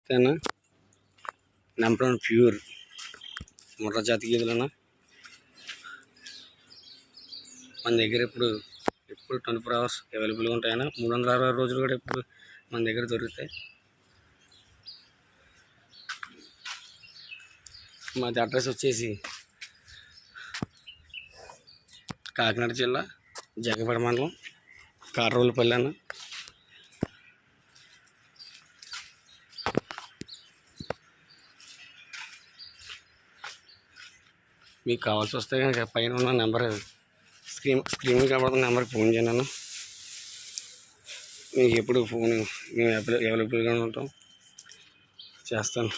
తేనా number 1 pure Murrah జాతి గేదెలన్నా మన దగ్గర ఎప్పుడు 24 hours అవైలబుల్గా ఉంటాయన్నా. 360 రోజులు కూడా ఇప్పుడు మన దగ్గర దొరుకుతాయి. మాది అడ్రస్ వచ్చేసి కాకినాడ జిల్లా జగ్గపేట మండలం కాట్రోలుపల్లి అన్న. మీకు కావాల్సి వస్తే కనుక పైన ఉన్న నెంబర్ స్క్రీన్ కనబడుతున్న నెంబర్కి ఫోన్ చేయండి అన్న. మీకు ఎప్పుడు ఫోన్ మేము అవైలబుల్గా ఉంటాం, చేస్తాను.